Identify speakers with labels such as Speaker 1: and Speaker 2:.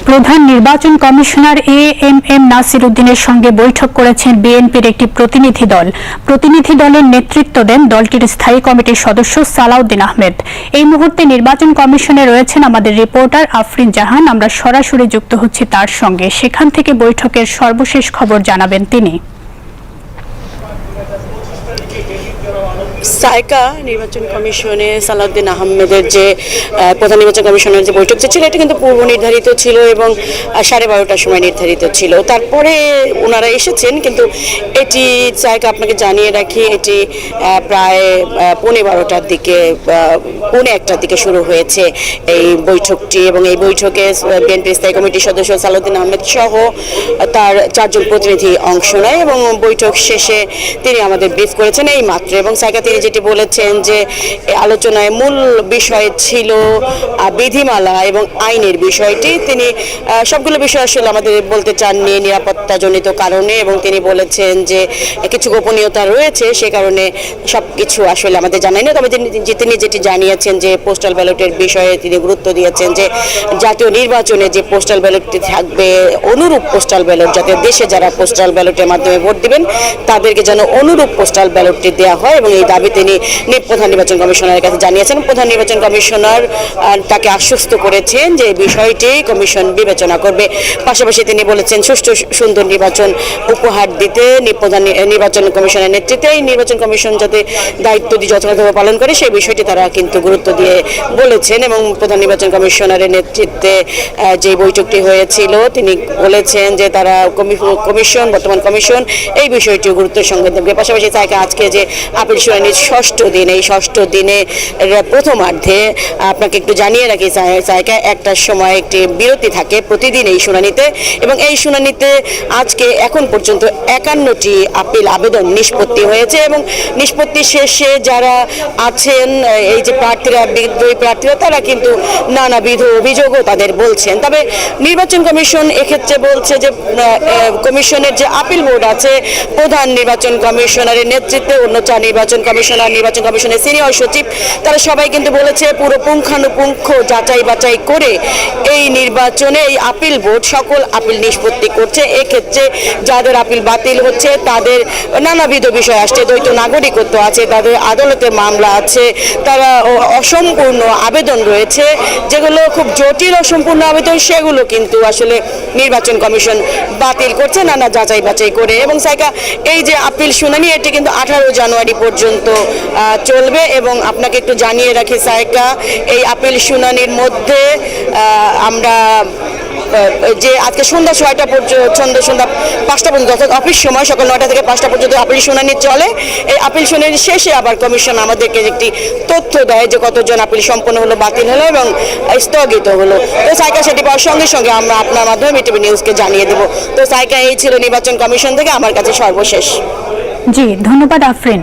Speaker 1: প্রধান নির্বাচন commissioner AMM Nasir উদ্দিনের সঙ্গে বৈঠক করেছেন বিএনপির একটি প্রতিনিধি দল। প্রতিনিধি দলের নেতৃত্ব দেন দলটির স্থায়ী কমিটির সদস্য সালাউদ্দিন আহমেদ। এই মুহূর্তে নির্বাচন কমিশনে রয়েছেন আমাদের রিপোর্টার আফরিন জাহান। আমরা সরাসরি যুক্ত হচ্ছি তার সঙ্গে। সেখান থেকে বৈঠকের সর্বশেষ খবর জানাবেন তিনি।
Speaker 2: সাইকা নির্বাচন কমিশনে সালাউদ্দিন আহমেদের যে প্রধান নির্বাচন কমিশনের যে বৈঠক ছিল এটা কিন্তু পূর্ব নির্ধারিত ছিল এবং 12:30টার সময় নির্ধারিত ছিল। তারপরে ওনারা এসেছেন, কিন্তু এটি সাইকা আপনাকে জানিয়ে রাখি এটি প্রায় 12:15টার দিকে 1:15টার দিকে শুরু হয়েছে এই বৈঠকটি। এবং এই বৈঠকে বিএনপির স্থায়ী কমিটির সদস্য সালাউদ্দিন আহমেদ সহ তার 4 জন প্রতিনিধি অংশ নেয় এবং বৈঠক শেষে তিনি আমাদের ব্রিফ করেছেন এই মাত্র। এবং সাইকা তিনি যেটি বলেছেন যে আলোচনায় মূল বিষয় ছিল বিধিমালা এবং আইনের বিষয়টি। তিনি সবগুলো বিষয় আসলে আমাদের বলতে চাননি নিরাপত্তাজনিত কারণে, এবং তিনি বলেছেন যে কিছু গোপনীয়তা রয়েছে সে কারণে সবকিছু আসলে আমাদের জানাই না। তবে তিনি যেটি জানিয়েছেন যে পোস্টাল ব্যালটের বিষয়ে তিনি গুরুত্ব দিয়েছেন যে জাতীয় নির্বাচনে যে পোস্টাল ব্যালটটি থাকবে অনুরূপ পোস্টাল ব্যালট, যাতে দেশে যারা পোস্টাল ব্যালটের মাধ্যমে ভোট দিবেন তাদেরকে যেন অনুরূপ পোস্টাল ব্যালটটি দেওয়া হয়, এবং এই দাবি তিনি প্রধান নির্বাচন কমিশনারের কাছে জানিয়েছেন। প্রধান নির্বাচন কমিশনার তাকে আশ্বস্ত করেছেন যে বিষয়টি কমিশন বিবেচনা করবে। পাশাপাশি তিনি বলেছেন সুষ্ঠু সুন্দর নির্বাচন উপহার দিতে প্রধান নির্বাচন কমিশনের নেতৃত্বে এই নির্বাচন কমিশন যাতে দায়িত্বটি যথাযথভাবে পালন করে সেই বিষয়টি তারা কিন্তু গুরুত্ব দিয়ে বলেছেন। এবং প্রধান নির্বাচন কমিশনারের নেতৃত্বে যে বৈঠকটি হয়েছিল তিনি বলেছেন যে তারা কমিশন বর্তমান কমিশন এই বিষয়টি গুরুত্বের সঙ্গে দেবে। পাশাপাশি তাকে আজকে যে আপিল শুনানির 6ষ্ঠ দিন, এই 6ষ্ঠ দিনে প্রথমার্ধে আপনাকে একটু জানিয়ে রাখি সাইকা 1টার সময় একটি বিরতি থাকে প্রতিদিন এই শুনানিতে, এবং এই শুনানিতে আজকে এখন পর্যন্ত 51টি আপিল আবেদন নিষ্পত্তি হয়েছে। এবং নিষ্পত্তি শেষে যারা আছেন এই যে প্রার্থীরা বিদ্রোহী প্রার্থীরা তারা কিন্তু নানাবিধ অভিযোগও তাদের বলছেন। তবে নির্বাচন কমিশন এক্ষেত্রে বলছে যে কমিশনের যে আপিল বোর্ড আছে প্রধান নির্বাচন কমিশনারের নেতৃত্বে অন্য 4 নির্বাচন কমিশনার, নির্বাচন কমিশনের সিনিয়র সচিব তারা সবাই কিন্তু বলেছে পুরো পুঙ্খানুপুঙ্খ যাচাই বাছাই করে এই নির্বাচনে এই আপিল বোর্ড সকল আপিল নিষ্পত্তি করছে। এক্ষেত্রে যাদের আপিল বাতিল হচ্ছে তাদের নানাবিধ বিষয় আসছে, দ্বৈত নাগরিকত্ব আছে, তাদের আদালতে মামলা আছে, তারা অসম্পূর্ণ আবেদন রয়েছে যেগুলো খুব জটিল অসম্পূর্ণ আবেদন, সেগুলো কিন্তু আসলে নির্বাচন কমিশন বাতিল করছে নানা যাচাই বাছাই করে। এবং সাইকা এই যে আপিল শুনানি এটি কিন্তু 18 জানুয়ারি পর্যন্ত চলবে। এবং আপনাকে একটু জানিয়ে রাখি সাইকা এই আপিল শুনানির মধ্যে আমরা যে আজকে সন্ধ্যা 6টা পর্যন্ত সন্ধ্যা 5টা পর্যন্ত অর্থাৎ অফিস সময় সকাল 9টা থেকে 5টা পর্যন্ত আপিল শুনানি চলে। এই আপিল শুনানি শেষে আবার কমিশন আমাদেরকে একটি তথ্য দেয় যে কতজন আপিল সম্পন্ন হলো, বাতিল হলো এবং স্থগিত হলো। তো সাইকা সেটি পাওয়ার সঙ্গে সঙ্গে আমরা আপনার মাধ্যমে মিটিভি নিউজকে জানিয়ে দেব। তো সাইকা এই ছিল নির্বাচন কমিশন থেকে আমার কাছে সর্বশেষ।
Speaker 1: জি, ধন্যবাদ আফরিন।